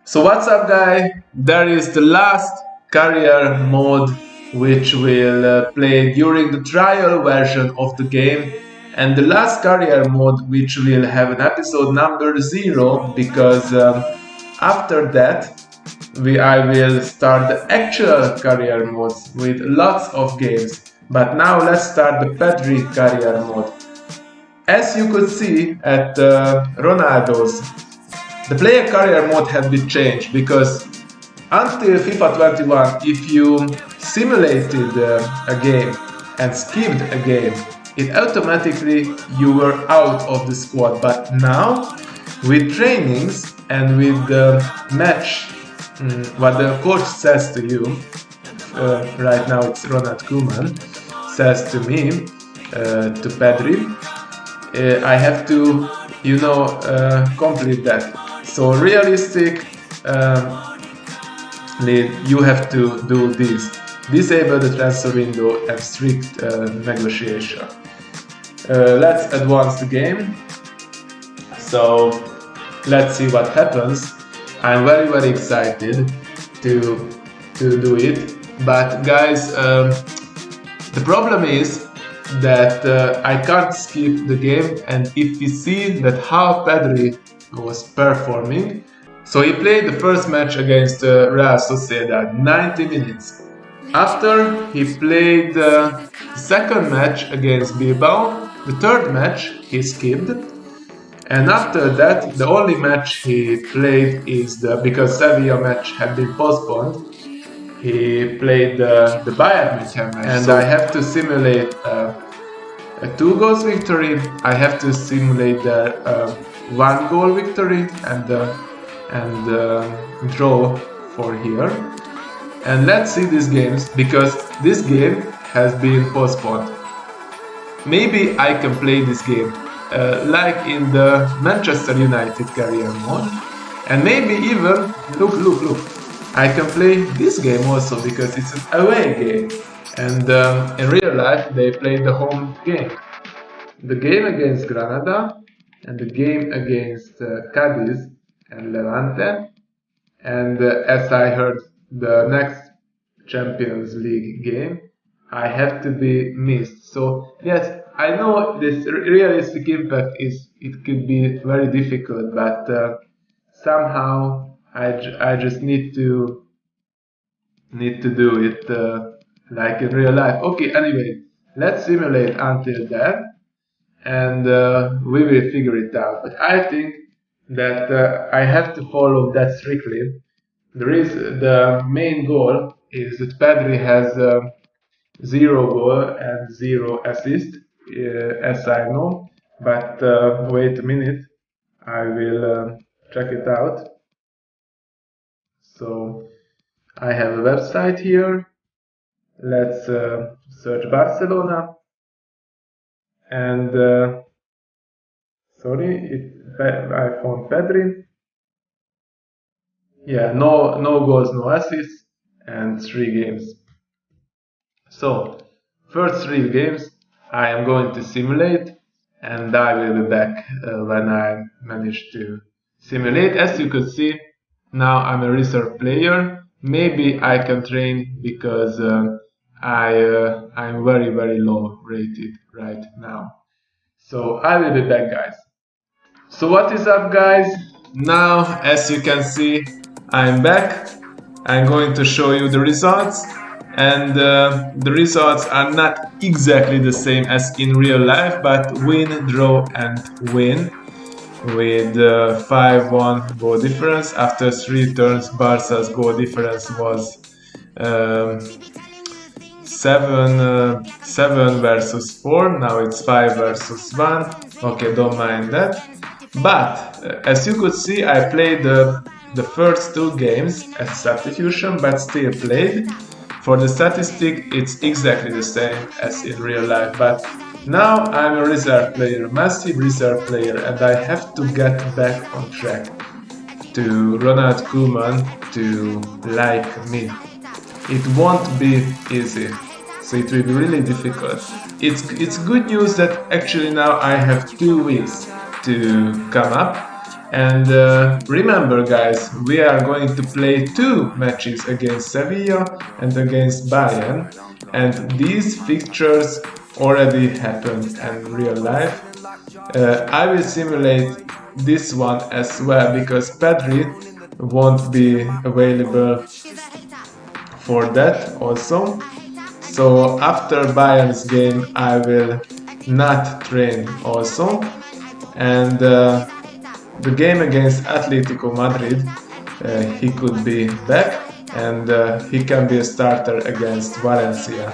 So what's up, guys? There is the last career mode which will play during the trial version of the game, and the last career mode which will have an episode number 0, because after that I will start the actual career modes with lots of games. But now let's start the PEDRI career mode. As you could see at Ronaldo's, the player career mode has been changed, because until FIFA 21, if you simulated a game and skipped a game, it automatically you were out of the squad. But now, with trainings and with the match, what the coach says to you, right now it's Ronald Koeman, says to me, to Pedri, I have to, complete that. So realistic, you have to do this. Disable the transfer window and strict negotiation. Let's advance the game. So let's see what happens. I'm very excited to do it. But guys, the problem is that I can't skip the game, and if we see that how Pedri was performing, so he played the first match against Real Sociedad, 90 minutes. After he played the second match against Bilbao, the third match he skipped, and after that the only match he played is because Sevilla match had been postponed, he played the Bayern Munich match. And so I have to simulate a 2 goals victory, I have to simulate the 1 goal victory and draw for here. And let's see these games, because this game has been postponed. Maybe I can play this game like in the Manchester United career mode, and maybe even, look, I can play this game also, because it's an away game, and in real life they play the home game. The game against Granada and the game against Cadiz and Levante, and as I heard, the next Champions League game I have to be missed. So yes, I know this realistic impact it could be very difficult, but somehow I just need to do it like in real life. Okay, anyway, let's simulate until that, and we will figure it out. But I think that I have to follow that strictly. The main goal is that Pedri has 0 goal and 0 assist, as I know. But wait a minute, I will check it out. So I have a website here. Let's search Barcelona, and I found Pedri. Yeah, no goals, no assists, and 3 games. So first 3 games I am going to simulate, and I will be back when I manage to simulate. As you could see, now I'm a reserve player. Maybe I can train, because I'm very low rated right now. So I will be back, guys. So what is up, guys? Now, as you can see, I'm back. I'm going to show you the results, and the results are not exactly the same as in real life, but win, draw and win, with 5-1 goal difference. After 3 turns, Barca's goal difference was 7 versus 4. Now it's 5 versus 1. Okay, don't mind that. But as you could see, I played the first 2 games as substitution, but still played. For the statistic, it's exactly the same as in real life. But now I'm a reserve player, massive reserve player, and I have to get back on track to Ronald Koeman to like me. It won't be easy, so it will be really difficult. It's good news that actually now I have 2 weeks to come up, And remember guys, we are going to play 2 matches against Sevilla and against Bayern, and these fixtures already happened in real life. I will simulate this one as well because PEDRI won't be available for that also. So after Bayern's game I will not train also, and the game against Atletico Madrid he could be back, and he can be a starter against Valencia.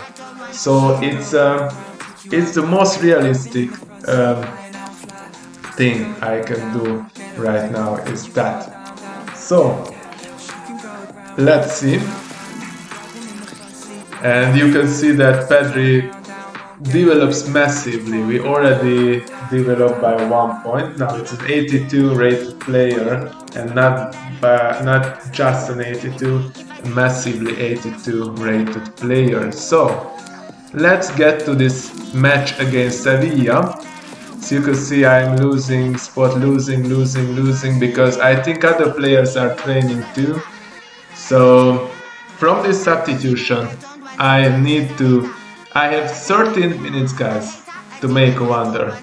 So it's the most realistic thing I can do right now is that. So let's see. And you can see that PEDRI develops massively. We already developed by 1 point. Now it's an 82 rated player, and not just an 82, a massively 82 rated player. So let's get to this match against Sevilla. So you can see I'm losing because I think other players are training too. So from this substitution I have 13 minutes guys to make a wonder.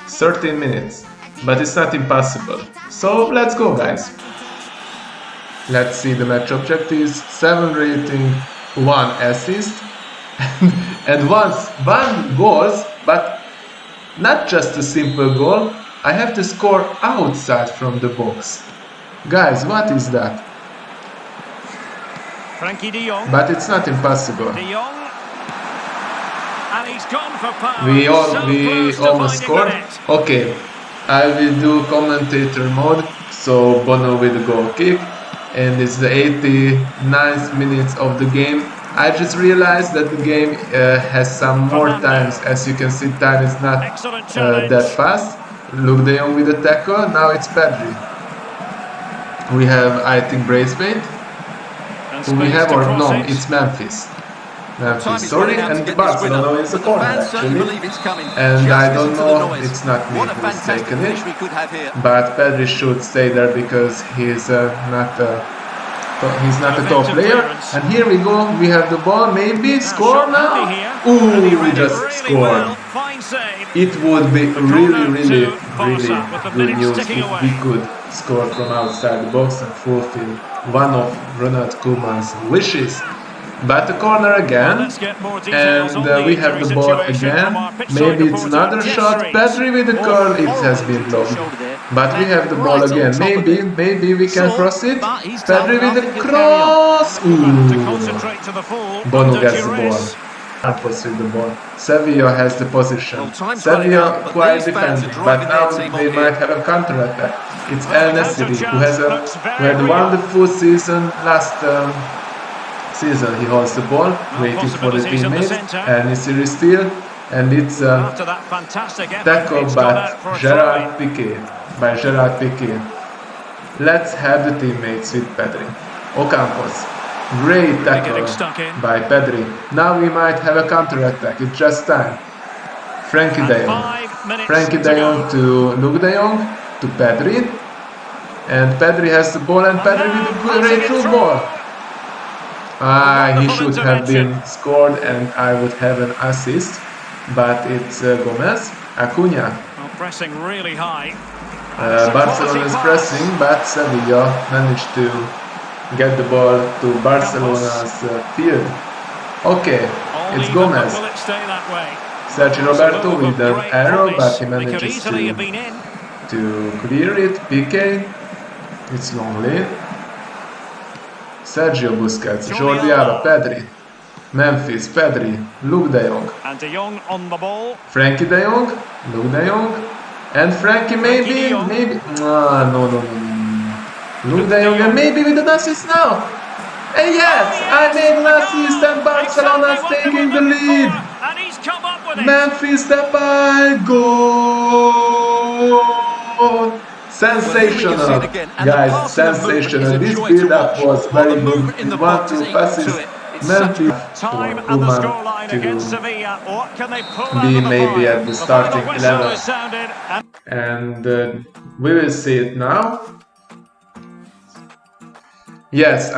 13 minutes, but it's not impossible. So let's go guys. Let's see the match objectives. 7 rating, 1 assist and one goals, but not just a simple goal. I have to score outside from the box. Guys, what is that? But it's not impossible. And he's gone for power. We almost scored. Okay, I will do commentator mode, so Bono with the goal kick, and it's the 89th minutes of the game. I just realized that the game has some more times. As you can see, time is not that fast. Luke de Jong with the tackle. Now it's PEDRI. We have, I think, Braithwaite. Who we have, or no, it's Memphis. Sorry, and Barcelona is the corner actually, and I don't know, it's not me who's taken it, but PEDRI should stay there because he's not a top player. And here we go, we have the ball, maybe score now. Ooh, we just scored. It would be really good news if we could score from outside the box and fulfill one of Ronald Koeman's wishes. But the corner again, and we have the ball again. Maybe it's another shot. PEDRI with the curl, it has been blocked. But we have the ball again. Maybe we can cross it. PEDRI with the cross. Ooh. Bono gets the ball. Campos with the ball. Sevilla has the position. Sevilla quite defending, but now they might have a counter-attack. It's El Nesiri who had a wonderful season last season. He holds the ball, waiting for the teammates, and Nesiri steal, and it's tackled by Gerard Piqué. Let's have the teammates with PEDRI. Ocampos. Great tackle by PEDRI. Now we might have a counter-attack. It's just time. Frankie de Jong to Luke de Jong to PEDRI. And PEDRI has the ball, and PEDRI with a great through ball. He should have been scored and I would have an assist. But it's Gomez. Acuna. Pressing really high. Barcelona is pressing, but Sevilla managed to get the ball to Barcelona's field. Okay, it's Gomez. Sergio Roberto with an arrow, but he manages to clear it. Piqué, it's long lane. Sergio Busquets, Jordi Alba, PEDRI, Memphis, PEDRI, Luke de Jong. And de Jong on the ball. Frankie de Jong, Luke de Jong, and Frankie maybe. No. Luke de Jong, and maybe with an assist now. And yes, I made an assist and Barcelona's taking the lead. And he's come up with it. Memphis Depay, goal! Sensational, guys, sensational. This build-up was very good. In 1-2 passes, It's such Memphis time for and the Koeman scoreline against to Sevilla. What can they pull out be of the maybe fire? at the The starting final whistle 11. is sounded, and And we will see it now. Yes,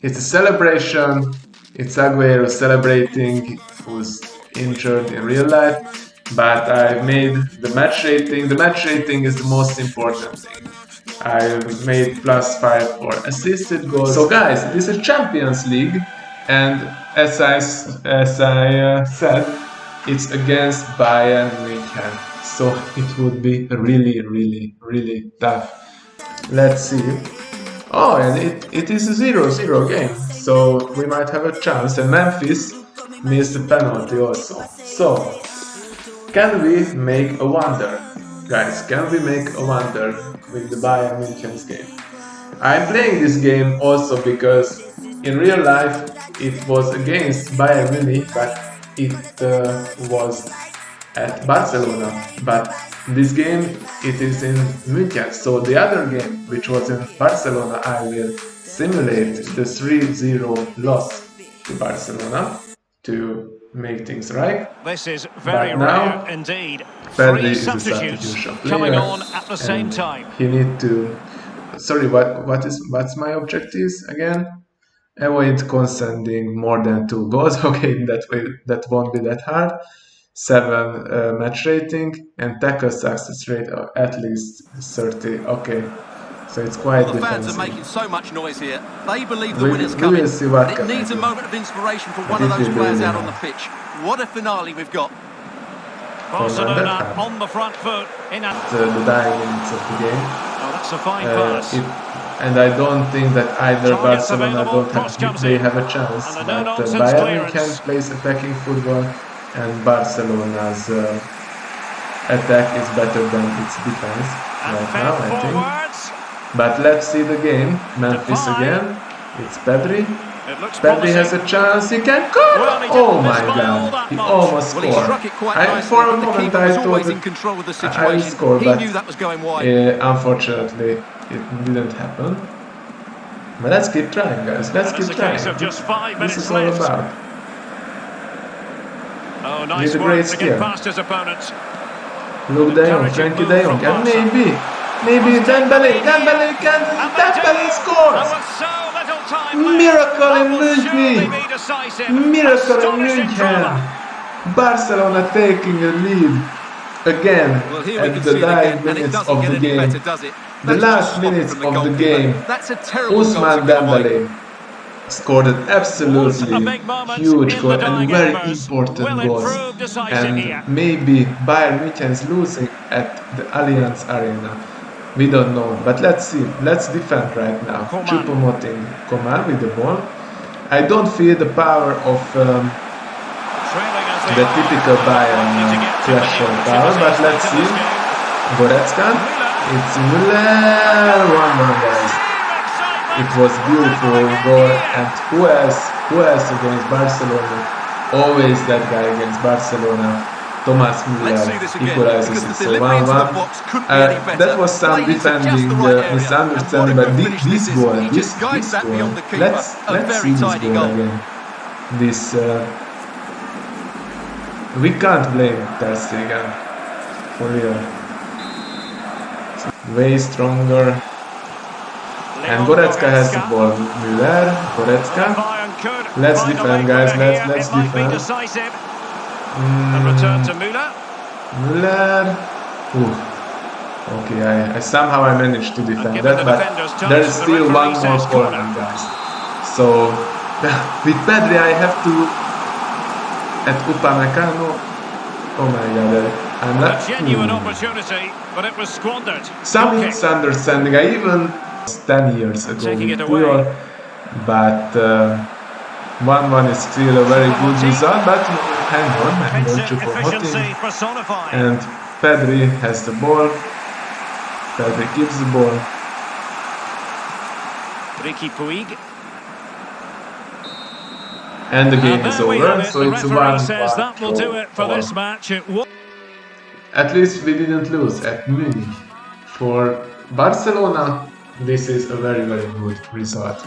it's a celebration. It's Aguero celebrating, who's injured in real life. But I made the match rating. The match rating is the most important thing. I made +5 for assisted goals. So guys, this is Champions League, and as I said, it's against Bayern München. So it would be really tough. Let's see. Oh, and it is a 0-0 game, so we might have a chance. And Memphis missed a penalty also. So, can we make a wonder? Guys, can we make a wonder with the Bayern München's game? I'm playing this game also because in real life it was against Bayern Munich, but it was at Barcelona. But this game it is in München. So the other game, which was in Barcelona, I will simulate the 3-0 loss to Barcelona to make things right. this is very But now, rare indeed. PEDRI Three is a substitutes substitution player, coming on at the same and time. he need to. Sorry, what's my objectives again? Avoid conceding more than 2 goals. Okay, that won't be that hard. 7 match rating and tackle success rate of at least 30. Okay, so it's quite The fans defensive. are making so much noise here. They believe the We winner's will coming. see what But can it needs a happen. moment of inspiration from But one of it those will players be out on enough. the pitch. What a finale we've got. Barcelona on the front foot in a... The dying minutes of the game. Oh, that's a fine pass. And I don't think that either Targets Barcelona available, cross comes they in. have a chance. And a But no-nonsense Bayern clearance. can play attacking football, and Barcelona's attack is better than its defense And right fed now, I think. forwards. But let's see the game. Memphis Depay. again. It's PEDRI. It looks PEDRI has a chance. He can score. Well, he Oh didn't my miss by all God! that He much. almost Well, he scored. struck it quite nicely, For a but the moment keeper I was thought always that in control of the I will situation. score, He but knew that was going wide. unfortunately it didn't happen. But let's keep trying, guys. Let's And keep it's a trying. case of just 5 This minutes is all left. about. Oh, nice With a work great to skill. get past his opponent. Luke De Jong, Frankie De Jong, and maybe Dembele can scores! And with so little time left, Miracle that in will surely München! be decisive. Miracle in Astonishing München! drama. Barcelona taking a lead again Well, here we at can the see it dying again, and it minutes doesn't of get the any game. better, does it? The That's last just spotted minutes from the of the goalkeeper. game. That's a terrible goal to Ousmane give away. Dembele scored an Was a absolutely big moment huge in goal the and dying very embers. important Will it goals. prove decisive And here? maybe Bayern München is losing at the Allianz Arena. We don't know, but let's see. Let's defend right now. Koeman. Choupo-Moting, Koeman with the ball. I don't feel the power of Trailing as they the are. typical Bayern Unlikely to get too many threshold power, opportunities but let's late in see. this game. Goretzka. It's Müller. 1-1, guys. It was beautiful goal, and who else against Barcelona? Always that guy against Barcelona. Thomas Müller Let's see this again, equalizes because it. the So delivery into the 1-1. box couldn't be any better. That was some Played into just defending the right area. misunderstanding, And what a but good finish this this is. goal, He just guides that beyond the keeper. let's A see very this tidy goal goal. again. This we can't blame Ter Stegen for real. Way stronger. And Goretzka has the ball. Müller, Goretzka. Let's defend, guys. Let's defend. The return to Müller. Müller. Okay, I somehow I managed to defend given that, the but defender's touch, there is the still referee one more says corner, corner. guys. So with PEDRI, I have to at Upamecano. Oh my God, I'm A not. genuine opportunity, but it was squandered. Some Goal kick. misunderstanding. I even 10 years ago Taking with it Puyol, away. but 1-1 is still a very good result. But hang on, Defensive Choupo-Moting. efficiency personified. And PEDRI has the ball. PEDRI keeps the ball. Ricky Puig. And the game And is there we have over. it. So The it's a referee 1-1 says that will do it for draw. this match. It was. At least we didn't lose at Munich. For Barcelona, this is a very good result.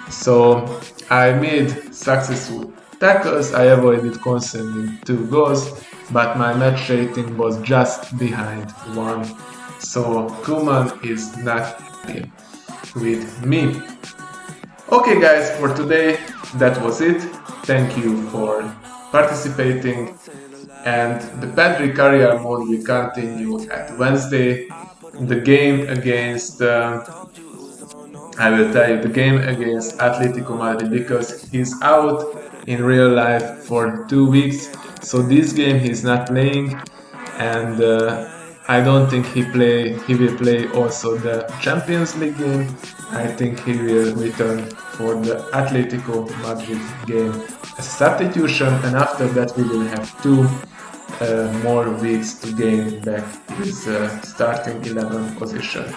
So I made successful tackles, I avoided conceding 2 goals, but my match rating was just behind 1. So Koeman is not happy with me. Okay guys, for today that was it. Thank you for participating, and the PEDRI Career Mode will continue at Wednesday. The game against I will tell you the game against Atletico Madrid, because he's out in real life for 2 weeks, so this game he's not playing, and I don't think he will play also the Champions League game. I think he will return for the Atletico Madrid game as a substitution, and after that we will have 2 more weeks to gain back his starting 11 position.